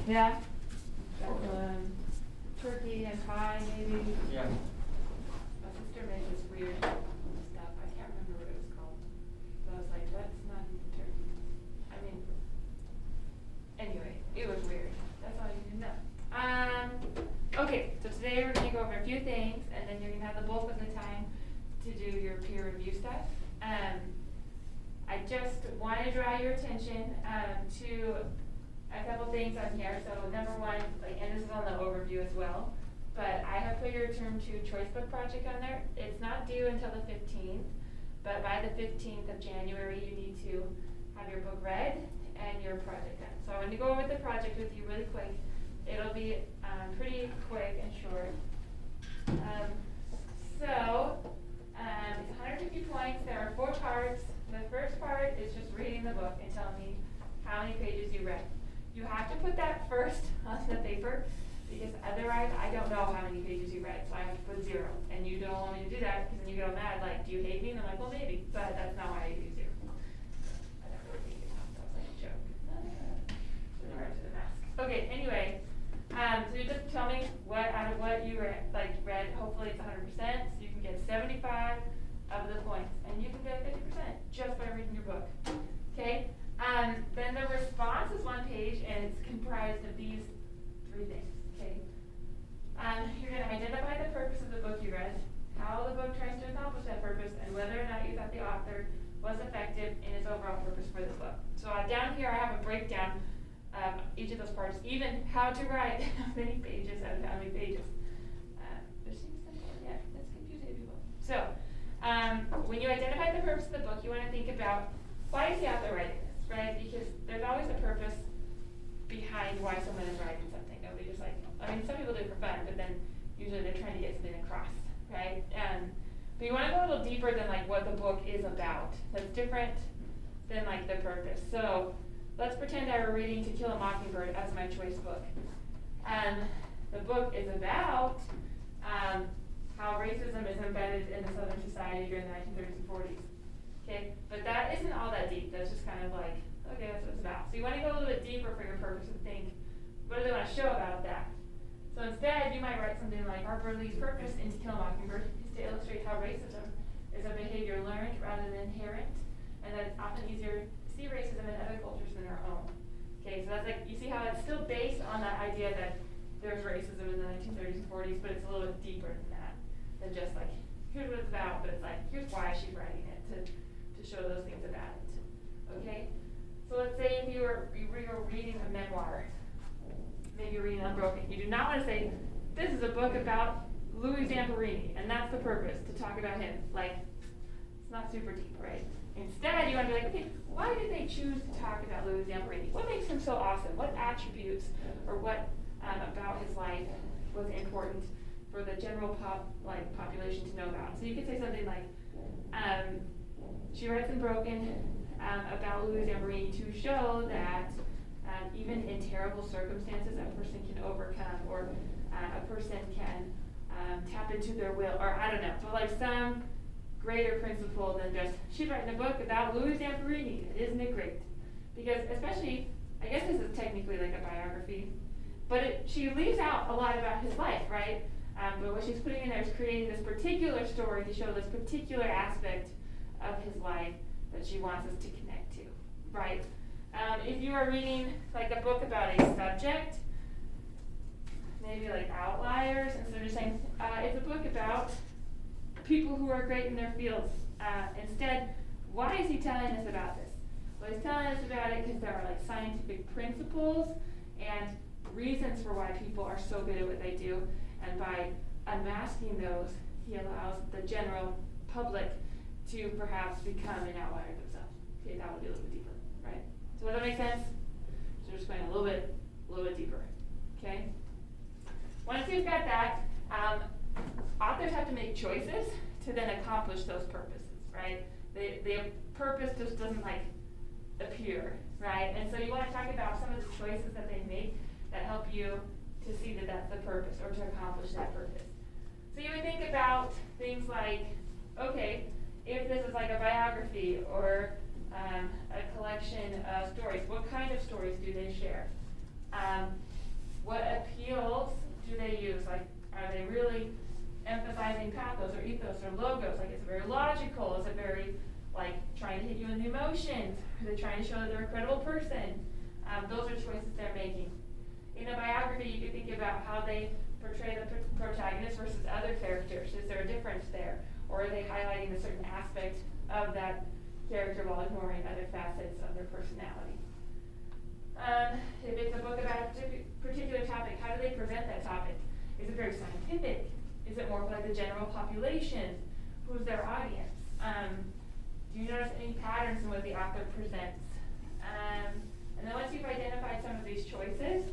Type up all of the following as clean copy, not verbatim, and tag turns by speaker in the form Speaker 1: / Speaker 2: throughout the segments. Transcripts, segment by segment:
Speaker 1: Yeah? Turkey and pie, maybe.
Speaker 2: Yeah.
Speaker 1: My sister made this weird stuff. I can't remember what it was called. But I was like, that's not even turkey. I mean, anyway, it was weird. That's all you need to know. Okay, so today we're going to go over a few things, and then you're going to have the bulk of the time to do your peer review stuff. I just want to draw your attention to a couple things on here. So number one, and this is on the overview as well, but I have put your term 2 choice book project on there. It's not due until the 15th, but by the 15th of January you need to have your book read and your project done. So I'm going to go over the project with you really quick. It'll be pretty quick and short. It's 150 points. There are 4 parts. The first part is just reading the book and telling me how many pages you read. You have to put that first on the paper because otherwise I don't know how many pages you read, so I have to put 0. And you don't want me to do that because then you get all mad, like, do you hate me? And I'm like, well, maybe, but that's not why I do 0. I don't really think it's that was like a joke. With regard to the mask. Okay, anyway, so you just tell me what out of what you read, hopefully it's 100%, so you can get 75 of the points, and you can get 50% just by reading your book. Okay? Then the response is 1 page, and it's comprised of these 3 things. Okay? You're going to identify the purpose of the book you read, how the book tries to accomplish that purpose, and whether or not you thought the author was effective in his overall purpose for this book. So down here I have a breakdown of each of those parts, even how to write how many pages out of how many pages. It seems simple, yeah, that's confusing to people. So, when you identify the purpose of the book, you want to think about why is the author writing this, right? Because there's always a purpose behind why someone is writing something. Nobody just some people do it for fun, but then usually they're trying to get something across, right? But you want to go a little deeper than what the book is about. That's different than the purpose. So let's pretend I were reading To Kill a Mockingbird as my choice book. The book is about how racism is embedded in the Southern society during the 1930s and 40s. Okay, but that isn't all that deep. That's just kind of okay, that's what it's about. So you want to go a little bit deeper for your purpose and think, what do they want to show about that? So instead, you might write something like, Harper Lee's purpose in To Kill a Mockingbird is to illustrate how racism is a behavior learned rather than inherent, and that it's often easier to see racism in other cultures than our own. Okay, so that's you see how it's still based on that idea that there's racism in the 1930s and 40s, but it's a little bit deeper than that. Than just here's what it's about, but it's here's why she's writing it, to show those things about it. Okay? So let's say if you were reading a memoir, maybe you're reading Unbroken. You do not want to say, this is a book about Louis Zamperini, and that's the purpose, to talk about him. It's not super deep, right? Instead, you want to be okay, why did they choose to talk about Louis Zamperini? What makes him so awesome? What attributes or what about his life was important for the general population to know about? So you could say something like, she writes Unbroken about Louis Zamperini to show that even in terrible circumstances, a person can overcome, or a person can tap into their will, or I don't know, but some greater principle than just, she's writing a book about Louis Zamperini. Isn't it great? Because especially, I guess this is technically a biography, but she leaves out a lot about his life, right? But what she's putting in there is creating this particular story to show this particular aspect of his life that she wants us to connect to, right? If you are reading a book about a subject, maybe Outliers, instead of just saying, it's a book about people who are great in their fields. Instead, why is he telling us about this? Well, he's telling us about it because there are scientific principles and reasons for why people are so good at what they do, and by unmasking those, he allows the general public to perhaps become an outlier themselves. Okay, that would be a little bit deeper, right? So does that make sense? So we're just going a little bit deeper. Okay? Once you've got that, authors have to make choices to then accomplish those purposes, right? The purpose just doesn't appear, right? And so you want to talk about some of the choices that they make that help you to see that that's the purpose, or to accomplish that purpose. So you would think about things okay, if this is a biography or a collection of stories, what kind of stories do they share? same pathos or ethos or logos? Like, is it very logical? Is it very, like, trying to hit you in the emotions? Are they trying to show that they're a credible person? Those are choices they're making. In a biography, you can think about how they portray the protagonist versus other characters. Is there a difference there? Or are they highlighting a certain aspect of that character while ignoring other facets of their personality? If it's a book about a particular topic, how do they present that topic? Is it very scientific? Is it more for like the general population? Who's their audience? Do you notice any patterns in what the author presents? And then once you've identified some of these choices,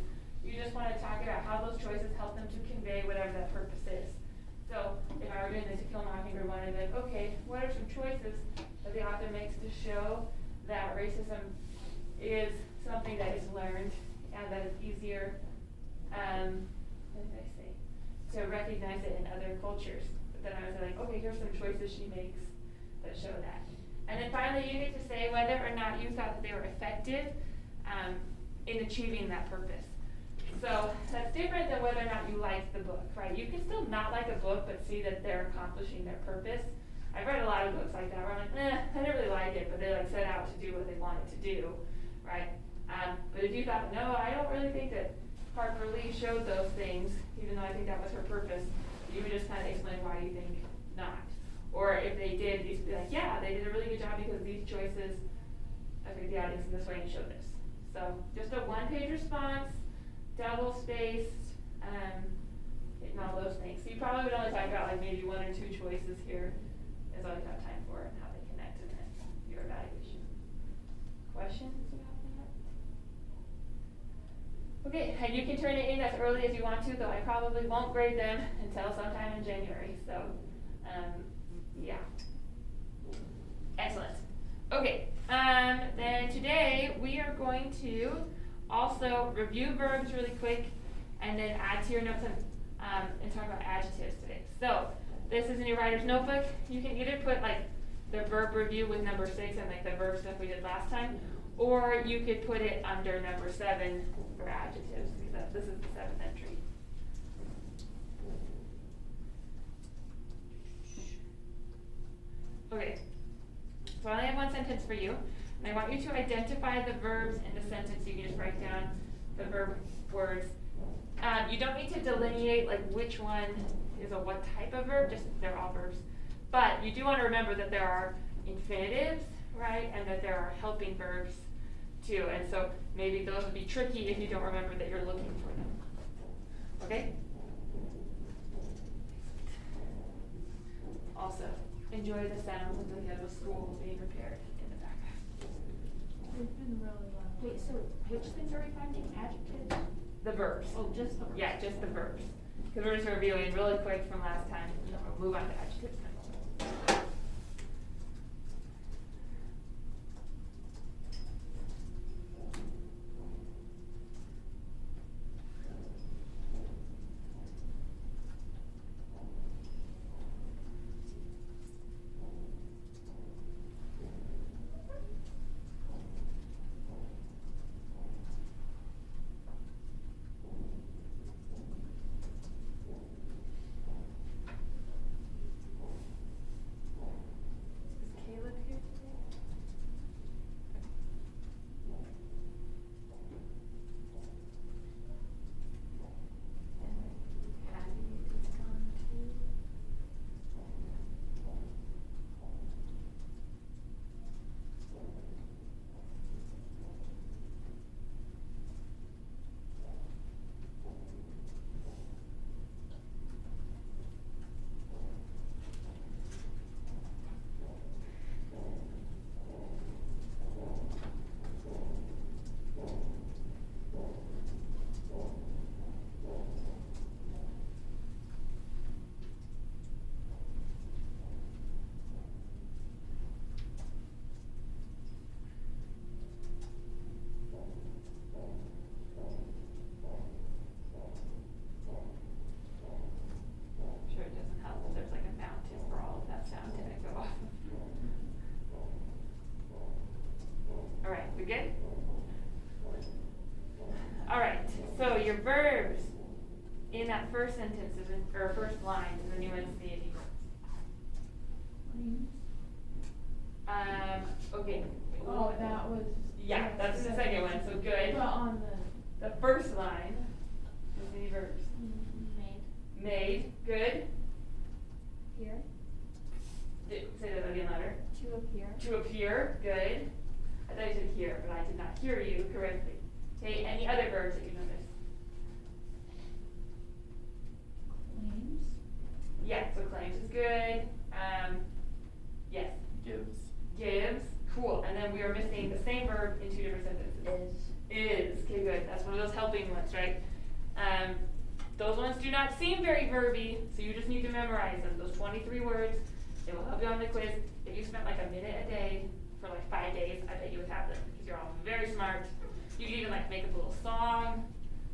Speaker 1: you just want to talk about how those choices help them to convey whatever that purpose is. So if I were doing the To Kill a Mockingbird one, I'd be like, okay, what are some choices that the author makes to show that racism is something that is learned and that is easier, what did I say, to recognize it in other cultures. But then I was like, okay, here's some choices she makes that show that. And then finally, you get to say whether or not you thought that they were effective in achieving that purpose. So that's different than whether or not you liked the book, right? You can still not like a book, but see that they're accomplishing their purpose. I've read a lot of books like that where I'm like, I didn't really like it, but they like set out to do what they wanted to do, right? But if you thought, no, I don't really think that Harper Lee showed those things, even though I think that was her purpose, you would just kind of explain why you think not. Or if they did, you'd be like, yeah, they did a really good job because these choices affect the audience in this way and show this. So just a one-page response, double-spaced, hitting all those things. So you probably would only talk about like maybe one or two choices here is all you have time for and how they connect in your evaluation. Questions about that? Okay, and you can turn it in as early as you want to, though I probably won't grade them until sometime in January. So, yeah. Excellent. Okay, then today we are going to also review verbs really quick and then add to your notes and talk about adjectives today. So, this is in your writer's notebook. You can either put like the verb review with number 6 and like the verb stuff we did last time, or you could put it under number 7 for adjectives, because this is the 7th entry. Okay, so I only have one sentence for you, and I want you to identify the verbs in the sentence. You can just write down the verb words. You don't need to delineate like which one is a what type of verb, just they're all verbs. But you do want to remember that there are infinitives, right, and that there are helping verbs too, and so maybe those would be tricky if you don't remember that you're looking for them. Okay? Also, enjoy the sounds of the school being repaired in the background.
Speaker 2: It's been really loud.
Speaker 3: Wait, so which things are we finding? Adjectives?
Speaker 1: The verbs.
Speaker 3: Oh, just the verbs.
Speaker 1: Yeah, just the verbs. Because we're just reviewing really quick from last time, and then we'll move on to adjectives in a moment. Is Caleb here today? And Abby is gone too. I'm sure it doesn't help that there's like a mountain for all of that sound to echo off of. All right, we good? All right, so your verbs in that first sentence is or first line is a new enunciating verb.
Speaker 2: Claims.
Speaker 1: Okay.
Speaker 2: Oh, that was.
Speaker 1: Yeah, that's the second one, so good.
Speaker 2: But on
Speaker 1: The first line is the verbs.
Speaker 3: Made.
Speaker 1: Made, good.
Speaker 3: Here.
Speaker 1: Say that again louder.
Speaker 3: To appear.
Speaker 1: To appear, good. I thought you said here, but I did not hear you correctly. Okay, any other verbs that you noticed?
Speaker 3: Claims.
Speaker 1: Yeah, so claims is good. Yes.
Speaker 4: Gives.
Speaker 1: Gives, cool. And then we are missing the same verb in two different sentences. Is, okay, good. That's one of those helping ones, right? Those ones do not seem very verby, so you just need to memorize them. Those 23 words, they will help you on the quiz. If you spent like a minute a day for like 5 days, I bet you would have them because you're all very smart. You can even like make up a little song.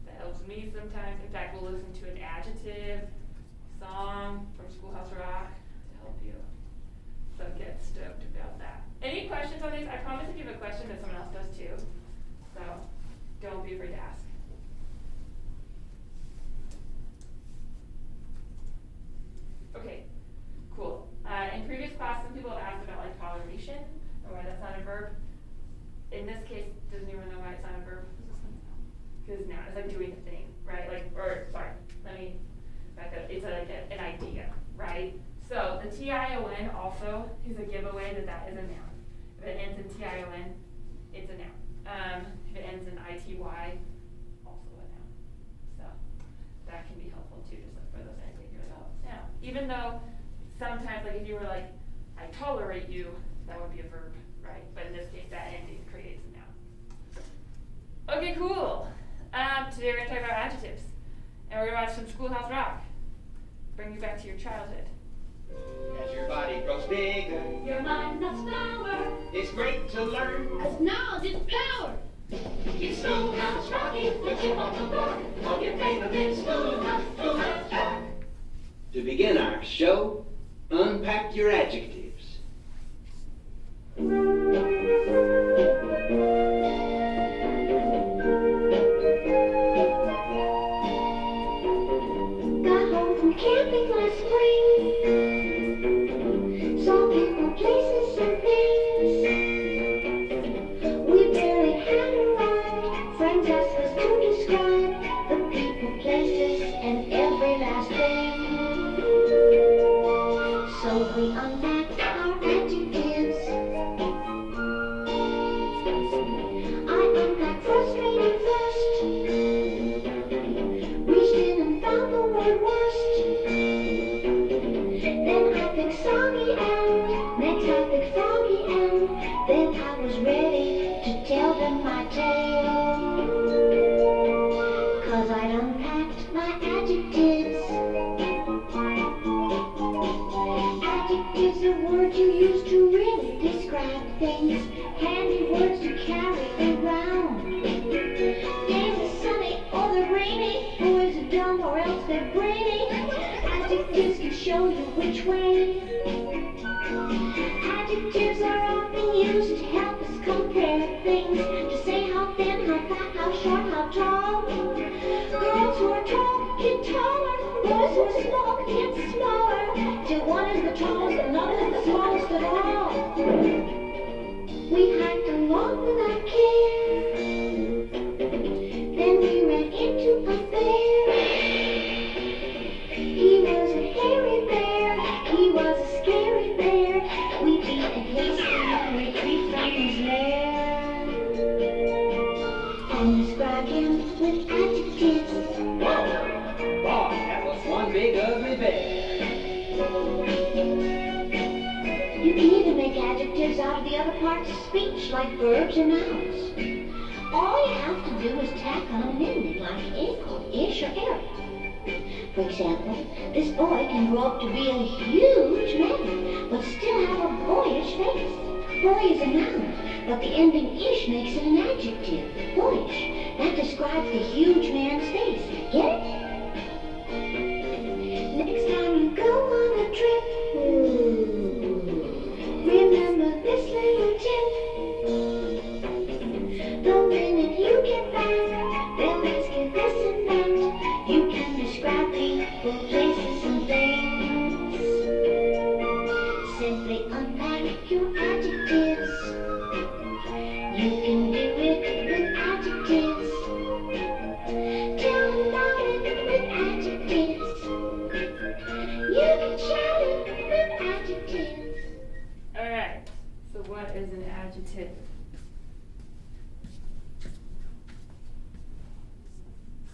Speaker 1: That helps me sometimes. In fact, we'll listen to an adjective song from Schoolhouse Rock to help you. So get stoked about that. Any questions on these? I promise if you have a question that someone else does too. So don't be afraid to ask. Okay, cool. In previous class, some people have asked about like toleration and why that's not a verb. In this case, doesn't anyone know why it's not a verb? Because now it's like doing a thing, right? Like, or sorry, let me back up. It's like an idea, right? So the T-I-O-N also is a giveaway that that is a noun. If it ends in T-I-O-N, it's a noun. If it ends in I-T-Y, also a noun. So that can be helpful too, just like for those ends that you're like, oh, it's a noun. Even though sometimes, like if you were like, I tolerate you, that would be a verb, right? But in this case, that ending creates a noun. Okay, cool. Today we're going to talk about adjectives. And we're going to watch some Schoolhouse Rock. Bring you back to your childhood.
Speaker 5: As your body grows bigger,
Speaker 6: Your mind must flower,
Speaker 5: it's great to learn.
Speaker 6: as knowledge is power. It's Schoolhouse Rocky, let you off the board, of your favorite Schoolhouse Rock.
Speaker 5: To begin our show, unpack your adjectives.
Speaker 7: Got home from camping last spring. Saw people, places, and things. We barely had arrived. Friends asked us to describe the people, places, and every last thing. So we unpacked our adjectives. I unpacked frustrated first. Reached in and found the word worst. Then I picked soggy and next I picked froggy and then I was ready to tell them my tale. 'Cause I'd unpacked my adjectives. Adjectives are words you use to really describe things. Handy words to carry around. Days are sunny or they're rainy. Boys are dumb or else they're brainy. Adjectives can show you which way. Adjectives are often used to help us compare things. To say how thin, how fat, how short, how tall. Girls who are tall get taller. Boys who are small get smaller. Till one is the tallest, another is the smallest of all. We hiked along without care. Then we ran into a bear. He was a hairy bear. He was a scary bear. We beat and hasty retreat from his lair. And described him with adjectives.
Speaker 5: Whoa! Boy, that was one big ugly bear.
Speaker 7: You can even make adjectives out of the other parts of speech, like verbs or nouns. All you have to do is tack on an ending, like ick or ish or er. For example, this boy can grow up to be a huge man, but still have a boyish face. Boy is a noun, but the ending ish makes it an adjective, boyish. That describes the huge man's face. Get it? Next time you go on a trip, remember this little tip. The minute you get back, they'll ask you this and that. You can describe people, places, and things. Simply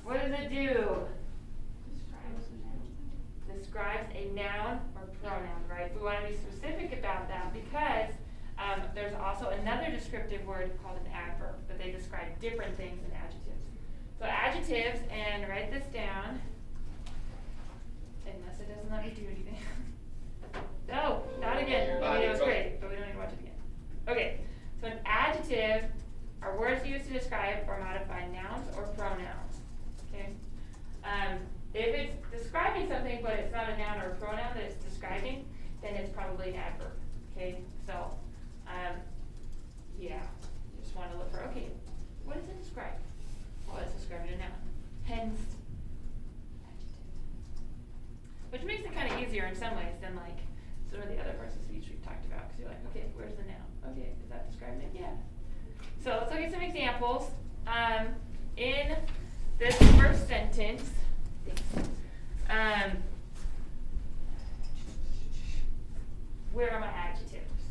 Speaker 1: What does it do? Describes a noun or pronoun, right? We want to be specific about that because there's also another descriptive word called an adverb, but they describe different things than adjectives. So adjectives, and write this down, unless it doesn't let me do anything. No, not again. I mean, it was great, but we don't need to watch it again. Okay, so an adjective are words used to describe or modify nouns or pronouns. Okay. If it's describing something, but it's not a noun or a pronoun that it's describing, then it's probably an adverb. Okay, so, yeah, you just want to look for, okay, what does it describe? Well, it's describing a noun, hence adjective. Which makes it kind of easier in some ways than like some of the other parts of speech we've talked about, because you're like, okay, where's the noun? Okay, is that describing it? Yeah. So let's look at some examples. In this first sentence, where are my adjectives?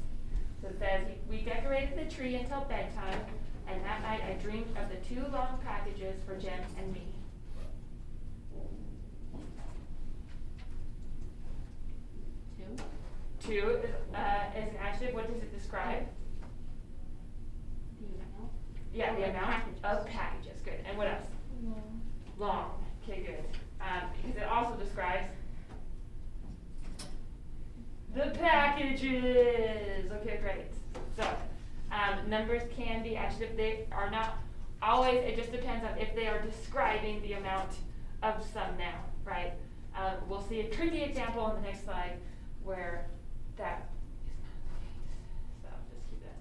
Speaker 1: So it says, we decorated the tree until bedtime, and that night I dreamed of the 2 long packages for Jen and me. Two is an adjective. What does it describe?
Speaker 3: The amount.
Speaker 1: Yeah, the
Speaker 3: Of
Speaker 1: amount
Speaker 3: packages.
Speaker 1: of packages. Good. And what else? Long. Okay, good. Because it also describes the packages. Okay, great. So, numbers can be adjective. They are not always. It just depends on if they are describing the amount of some noun, right? We'll see a tricky example on the next slide where that is not the case. So just keep that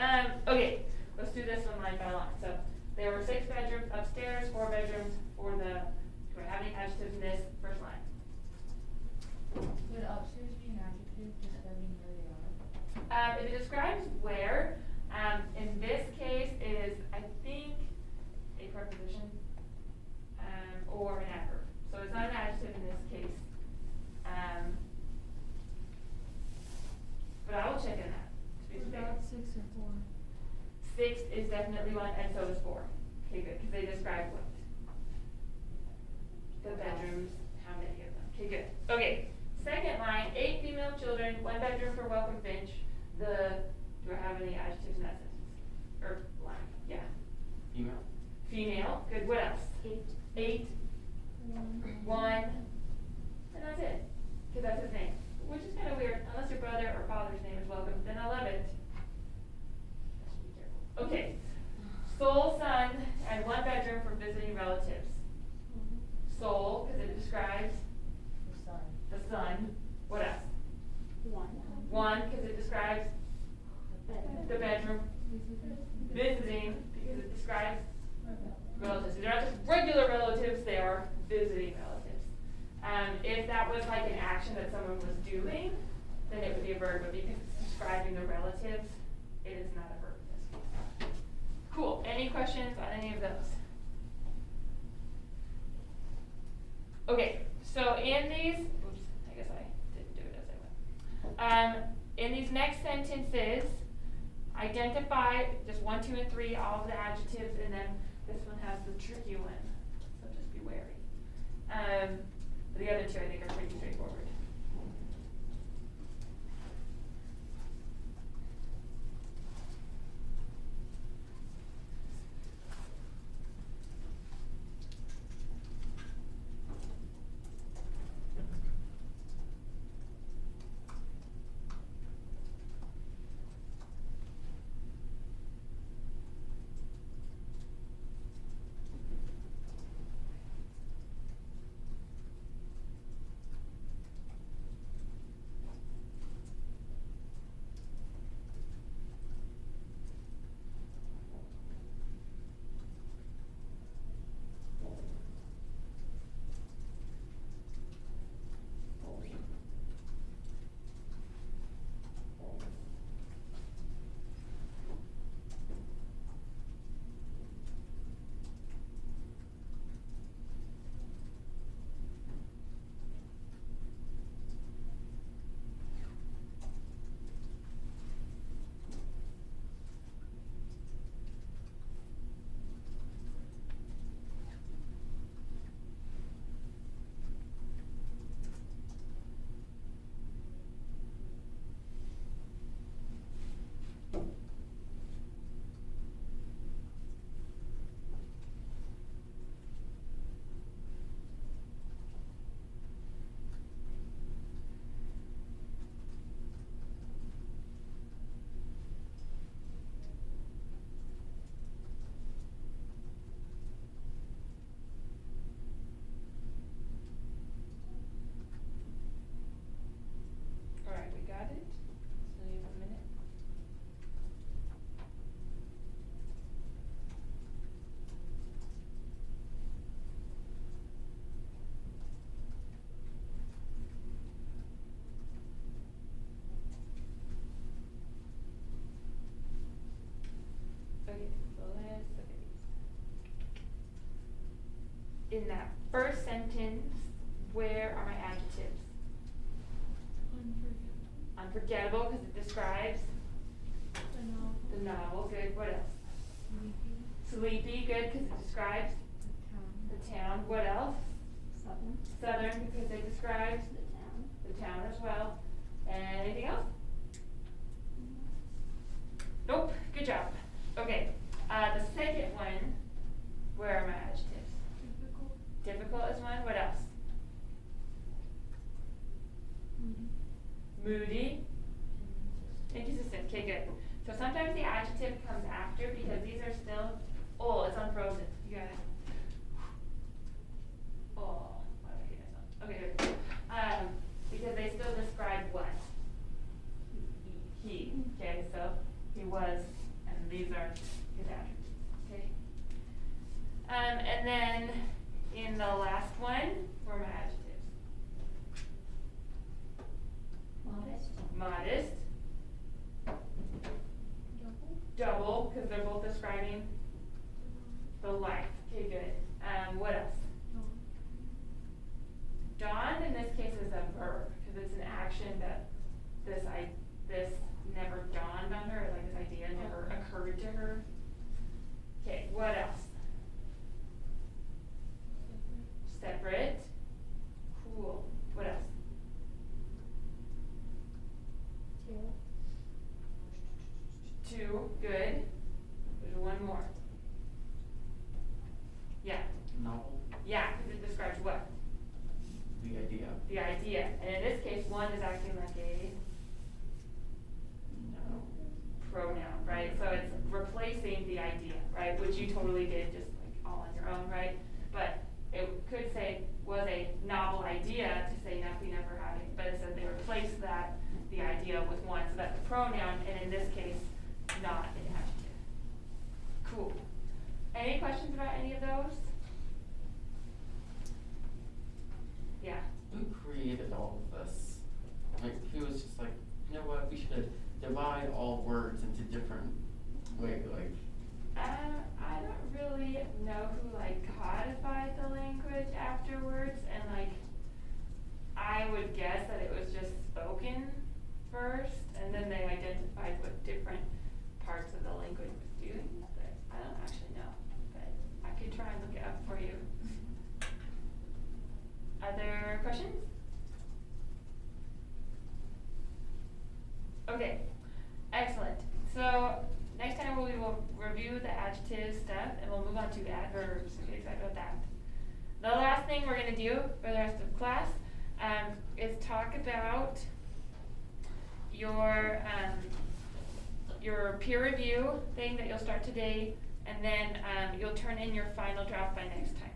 Speaker 1: in mind. Okay, let's do this one line by line. So there were 6 bedrooms upstairs, 4 bedrooms for the. Do I have any adjectives in this first line?
Speaker 2: Would upstairs be an adjective describing where they are?
Speaker 1: If it describes where, in this case, it is, I think, a preposition or an adverb. So it's not an adjective in this case. But I will check in that. To be
Speaker 2: What
Speaker 1: specific.
Speaker 2: about 6 and 4?
Speaker 1: 6 is definitely one, and so is 4. Okay, good, because they describe what? The bedrooms, how many of them. Okay, good. Okay, second line, 8 female children, 1 bedroom for Welcome Finch. Do I have any adjectives in that sentence? Or line, yeah.
Speaker 4: Female.
Speaker 1: Female, good, what else? 8, 1, and that's it. Because that's his name. Which is kind of weird, unless your brother or father's name is Welcome, then I love it. Okay, sole son and 1 bedroom for visiting relatives. Sole, because it describes the son. What else? 1, because it describes the bedroom. Visiting, because it describes relatives. They're not just regular relatives, they are visiting relatives. If that was like an action that someone was doing, then it would be a verb, but because it's describing the relatives, it is not a verb in this case. Cool. Any questions on any of those? Okay, so in these, oops, I guess I didn't do it as I went. In these next sentences, identify just 1, 2, and 3, all of the adjectives, and then this one has the tricky one, so just be wary. The other 2 I think are pretty straightforward. in that first sentence, where are my adjectives? Unforgettable, because it describes the novel. Good. What else? Sleepy. Good, because it describes the town. What else?
Speaker 3: Southern,
Speaker 1: Southern, because it describes
Speaker 3: the town.
Speaker 1: the town as well. And anything else? Nope. Good job. Okay. The second one, where are my adjectives? Difficult is one. What else? Moody. Inconsistent. Okay, good. So sometimes the adjective comes after because these are still, oh, it's unfrozen. You got it. Oh, why did I hate myself? Okay, good. Because they still describe what? He. Okay, so he was, and these are his attributes. Okay. And then in the last one were my adjectives.
Speaker 3: Modest.
Speaker 1: Modest. Double, because they're both describing the life. Okay, good. What else? Dawn in this case is a verb, because it's an action that this never dawned on her, like this idea never occurred to her. Okay, what else? Separate. Cool. What else? Two. Good. There's one more. Yeah.
Speaker 4: Novel,
Speaker 1: Yeah, because it describes what?
Speaker 4: the idea.
Speaker 1: The idea. And in this case, one is acting like a
Speaker 4: No.
Speaker 1: pronoun, right? So it's replacing the idea, right? Which you totally did just like all on your own, right? But it could say was a novel idea to say nothing ever having, but it said they replaced that, the idea with one, so that's a pronoun, and in this case, not an adjective. Cool. Any questions about any of those? Yeah.
Speaker 4: Who created all of this? Like, who was just like, you know what, we should divide all words into different ways, like,
Speaker 1: I don't really know who like codified the language afterwards, and like, I would guess that it was just spoken first, and then they identified what different parts of the language was doing, but I don't actually know, but I could try and look it up for you. Other questions? Okay, excellent. So next time we will review the adjective stuff and we'll move on to adverbs. I'm excited about that. The last thing we're going to do for the rest of class is talk about your peer review thing that you'll start today, and then you'll turn in your final draft by next time.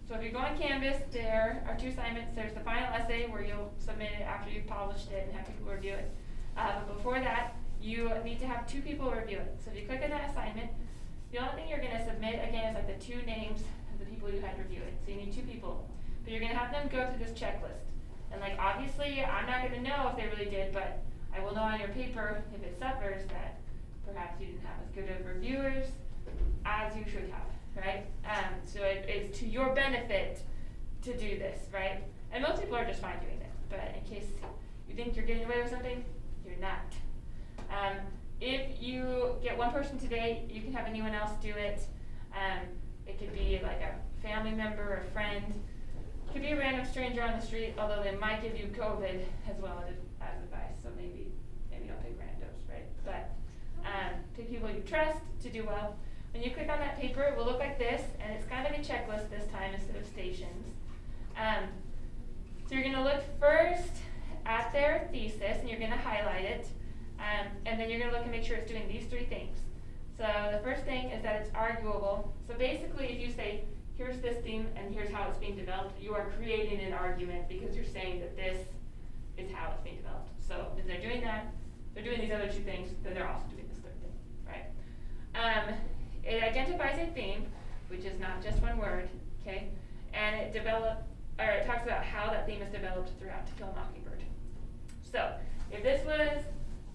Speaker 1: So if you go on Canvas, there are two assignments. There's the final essay where you'll submit it after you've published it and have people review it. But before that, you need to have two people review it. So if you click on that assignment, the only thing you're going to submit again is like the two names of the people you had review it. So you need two people. But you're going to have them go through this checklist. And like obviously, I'm not going to know if they really did, but I will know on your paper if it suffers that perhaps you didn't have as good of reviewers as you should have, right? So it is to your benefit to do this, right? And most people are just fine doing it, but in case you think you're getting away with something, you're not. If you get one person today, you can have anyone else do it. It could be like a family member or a friend. It could be a random stranger on the street, although they might give you COVID as well as advice, so maybe don't pick randos, right? But pick people you trust to do well. When you click on that paper, it will look like this, and it's kind of a checklist this time instead of stations. So you're going to look first at their thesis, and you're going to highlight it, and then you're going to look and make sure it's doing these three things. So the first thing is that it's arguable. So basically, if you say, here's this theme, and here's how it's being developed, you are creating an argument because you're saying that this is how it's being developed. So if they're doing that, they're doing these other two things, then they're also doing this third thing, right? It identifies a theme, which is not just one word, okay? And it talks about how that theme is developed throughout To Kill a Mockingbird. So, if this was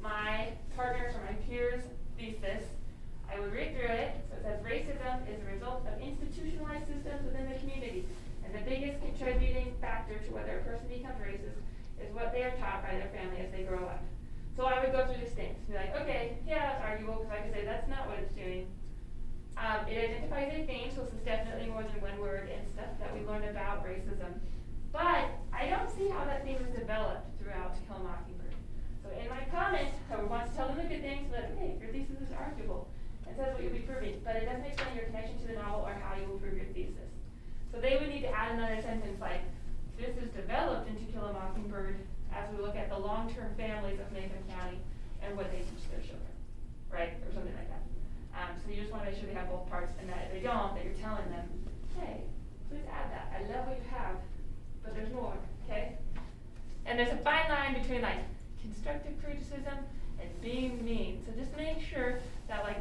Speaker 1: my partner's or my peer's thesis, I would read through it. So it says racism is a result of institutionalized systems within the community. identify their family as they grow up. So I would go through these things, be like, okay, yeah, that's arguable, because I could say that's not what it's doing. It identifies a theme, so this is definitely more than one word and stuff that we learned about racism. But I don't see how that theme is developed throughout To Kill a Mockingbird. So in my comment, I would want to tell them the good things, but okay, your thesis is arguable. It says what you'll be proving, but it doesn't explain your connection to the novel or how you will prove your thesis. So they would need to add another sentence like, this is developed in To Kill a Mockingbird as we look at the long-term families of Macomb County and what they teach their children, right? Or something like that. So you just want to make sure they have both parts, and that if they don't, that you're telling them, hey, please add that. I love what you have, but there's more, okay? And there's a fine line between like constructive criticism and being mean. So just make sure that like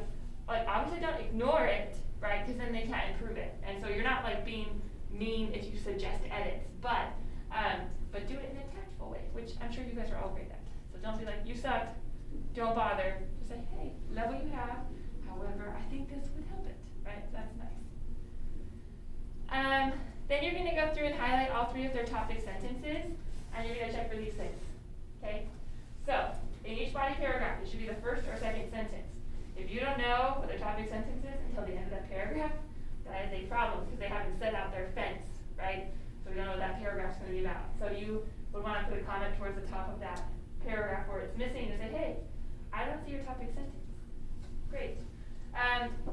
Speaker 1: obviously don't ignore it, right? Because then they can't improve it. And so you're not like being mean if you suggest edits, but do it in a tactful way, which I'm sure you guys are all great at. So don't be like, you suck, don't bother. Just say, hey, love what you have. However, I think this would help it, right? That's nice. Then you're going to go through and highlight all 3 of their topic sentences, and you're going to check for these things, okay? So, in each body paragraph, it should be the first or second sentence. If you don't know what their topic sentence is until the end of that paragraph, that is a problem, because they haven't set out their fence, right? So we don't know what that paragraph's going to be about. So you would want to put a comment towards the top of that paragraph where it's missing and say, hey, I don't see your topic sentence. Great.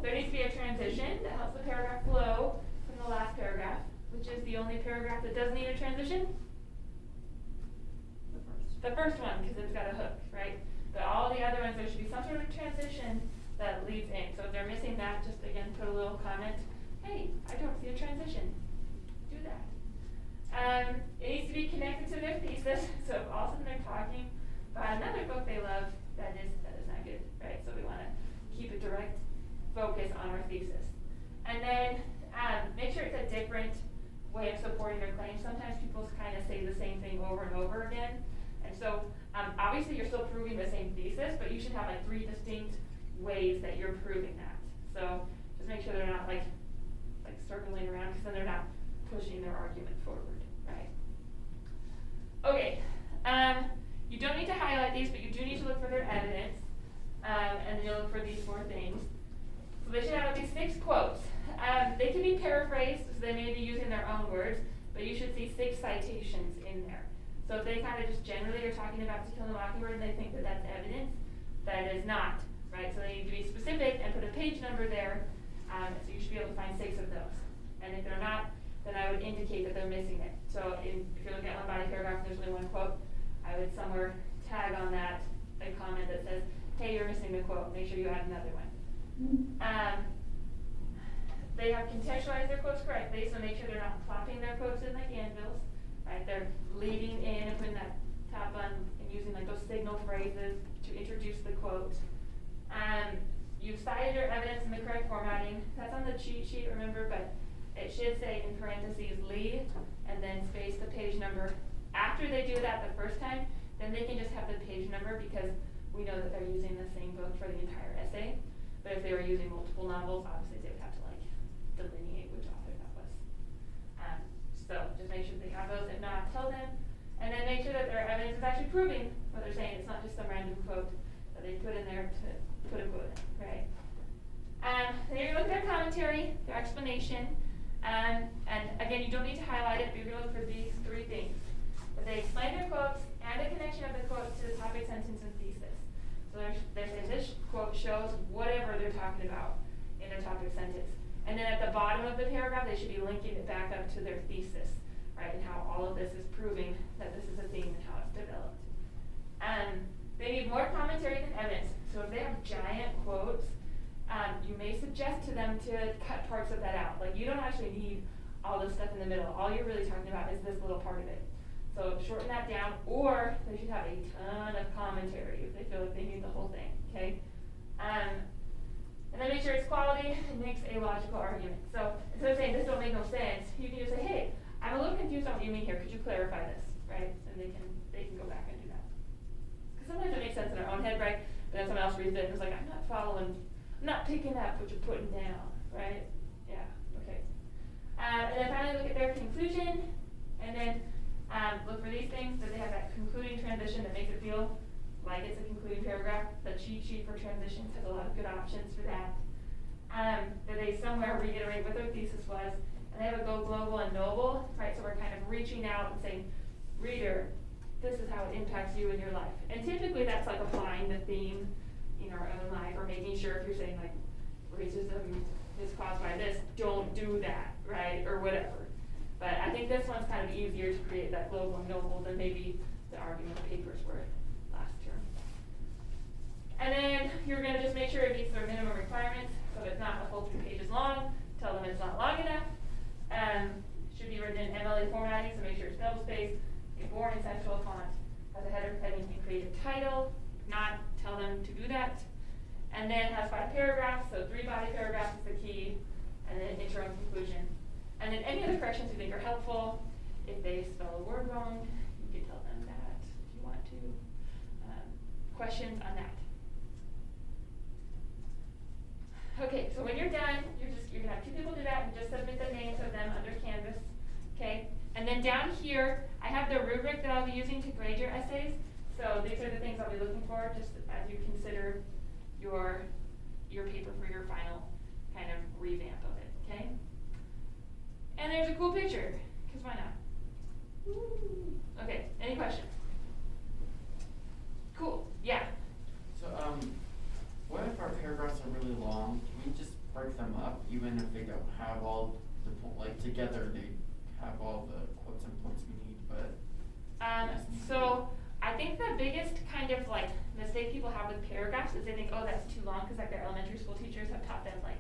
Speaker 1: There needs to be a transition that helps the paragraph flow from the last paragraph, which is the only paragraph that doesn't need a transition. The first one, because it's got a hook, right? But all the other ones, there should be some sort of transition that leads in. So if they're missing that, just again put a little comment, hey, I don't see a transition. Do that. It needs to be connected to their thesis. So if all of a sudden they're talking about another book they love, that is not good, right? So we want to keep a direct focus on our thesis. And then make sure it's a different way of supporting their claim. Sometimes people kind of say the same thing over and over again. And so obviously you're still proving the same thesis, but you should have like 3 distinct ways that you're proving that. So just make sure they're not like circling around, because then they're not pushing their argument forward, right? Okay, you don't need to highlight these, but you do need to look for their evidence, and then you'll look for these 4 things. So they should have at least 6 quotes. They can be paraphrased, so they may be using their own words, but you should see 6 citations in there. So if they kind of just generally are talking about To Kill a Mockingbird and they think that that's evidence, that is not, right? So they need to be specific and put a page number there, so you should be able to find 6 of those. And if they're not, then I would indicate that they're missing it. So if you're looking at one body paragraph and there's only 1 quote, I would somewhere tag on that a comment that says, hey, you're missing the quote, make sure you add another one. They have contextualized their quotes correctly, so make sure they're not plopping their quotes in like anvils, right? They're leading in and putting that top on and using like those signal phrases to introduce the quote. You've cited your evidence in the correct formatting. That's on the cheat sheet, remember, but it should say in parentheses lead and then space the page number. After they do that the first time, then they can just have the page number, because we know that they're using the same book for the entire essay. But if they were using multiple novels, obviously they would have to like delineate which author that was. So just make sure they have those. If not, tell them. And then make sure that their evidence is actually proving what they're saying. It's not just some random quote that they put in there to put a quote in, right? Then you're going to look at their commentary, their explanation. And again, you don't need to highlight it, but you're going to look for these 3 things. That they explain their quotes and the connection of the quotes to the topic, sentence, and thesis. So they're saying this quote shows whatever they're talking about in their topic sentence. And then at the bottom of the paragraph, they should be linking it back up to their thesis, right? And how all of this is proving that this is a theme and how it's developed. They need more commentary than evidence. So if they have giant quotes, you may suggest to them to cut parts of that out. Like, you don't actually need all this stuff in the middle. All you're really talking about is this little part of it. So shorten that down, or they should have a ton of commentary if they feel like they need the whole thing, okay? And then make sure it's quality and makes a logical argument. So instead of saying this don't make no sense, you can just say, hey, I'm a little confused on what you mean here. Could you clarify this, right? And they can go back and do that. Because sometimes it makes sense in our own head, right? But then someone else reads it and is like, I'm not following, I'm not picking up what you're putting down, right? Yeah, okay. And then finally look at their conclusion, and then look for these things. Do they have that concluding transition that makes it feel like it's a concluding paragraph. The cheat sheet for transitions has a lot of good options for that. That they somewhere reiterate what their thesis was, and they have a go global and noble, right? So we're kind of reaching out and saying, reader, this is how it impacts you in your life. And typically that's like applying the theme in our own life, or making sure if you're saying like, racism is caused by this, don't do that, right? Or whatever. But I think this one's kind of easier to create that global and noble than maybe the argument papers were last term. And then you're gonna just make sure it meets their minimum requirements, so it's not a full 3 pages long, tell them it's not long enough. Should be written in MLA formatting, so make sure it's double spaced, a boring sexual font, has a header, heading, and creative title. If not, tell them to do that. And then has 5 paragraphs, so 3 body paragraphs is the key, and then intro and conclusion. And then any other corrections you think are helpful. If they spell a word wrong, you can tell them that if you want to. Questions on that? Okay, so when you're done, you're gonna have 2 people do that and just submit the names of them under Canvas, okay? And then down here, I have the rubric that I'll be using to grade your essays. So these are the things I'll be looking for just as you consider your paper for your final kind of revamp of it, okay? And there's a cool picture, because why not? Woo. Okay, any questions? Cool, yeah.
Speaker 4: So, what if our paragraphs are really long? Can we just break them up, even if they don't have all the, like, together they have all the quotes and points we need, but.
Speaker 1: So I think the biggest kind of like mistake people have with paragraphs is they think, oh, that's too long, because like their elementary school teachers have taught them like,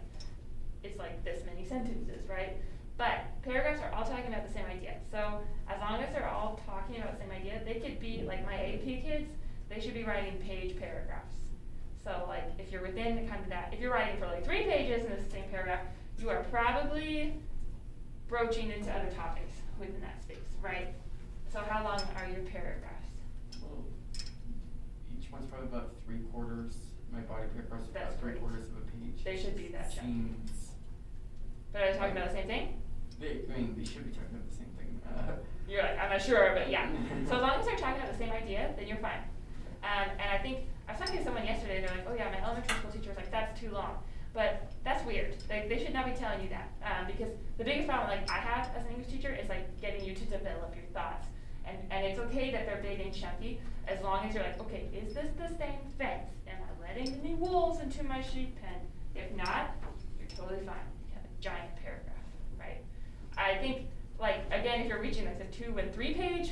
Speaker 1: it's like this many sentences, right? But paragraphs are all talking about the same idea. So as long as they're all talking about the same idea, they could be like my AP kids, they should be writing page paragraphs. So like if you're within the kind of that, if you're writing for like 3 pages in the same paragraph, you are probably broaching into other topics within that space, right? So how long are your paragraphs?
Speaker 4: Well, each one's probably about 3/4. My body paragraphs are
Speaker 1: That's
Speaker 4: about
Speaker 1: great.
Speaker 4: 3/4 of a page.
Speaker 1: They should be that chunky.
Speaker 4: Seems.
Speaker 1: But are they talking about the same thing?
Speaker 4: They should be talking about the same thing.
Speaker 1: You're like, I'm not sure, but yeah. So as long as they're talking about the same idea, then you're fine. And I think, I was talking to someone yesterday, and they're like, oh yeah, my elementary school teacher was like, that's too long. But that's weird. Like, they should not be telling you that. Because the biggest problem like I have as an English teacher is like getting you to develop your thoughts. And it's okay that they're big and chunky, as long as you're like, okay, is this the same fence? Am I letting any wolves into my sheep pen? If not, you're totally fine. You have a giant paragraph, right? I think, like, again, if you're reaching like the 2 and 3 page,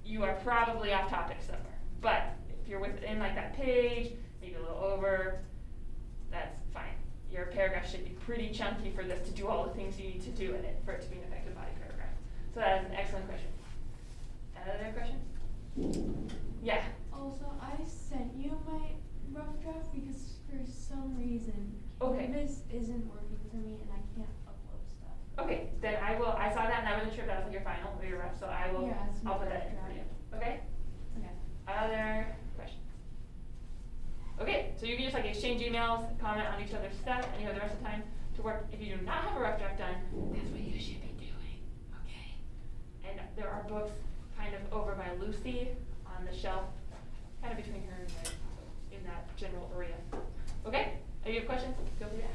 Speaker 1: you are probably off topic somewhere. But if you're within like that page, maybe a little over, that's fine. Your paragraph should be pretty chunky for this to do all the things you need to do in it for it to be an effective body paragraph. So that is an excellent question. Other questions? Yeah.
Speaker 2: Also, I sent you my rough draft because for some reason
Speaker 1: Okay.
Speaker 2: Canvas isn't working for me and I can't upload stuff.
Speaker 1: Okay, then I saw that and I wasn't sure if that was like your final or your rough, so I will,
Speaker 2: Yeah, it's my
Speaker 1: I'll put that
Speaker 2: rough
Speaker 1: in for you.
Speaker 2: draft.
Speaker 1: Okay?
Speaker 2: Okay.
Speaker 1: Other questions? Okay, so you can just like exchange emails, comment on each other's stuff, and you have the rest of the time to work. If you do not have a rough draft done, that's what you should be doing, okay? And there are books kind of over by Lucy on the shelf, kind of between her and me, in that general area. Okay? If you have questions, feel free to ask.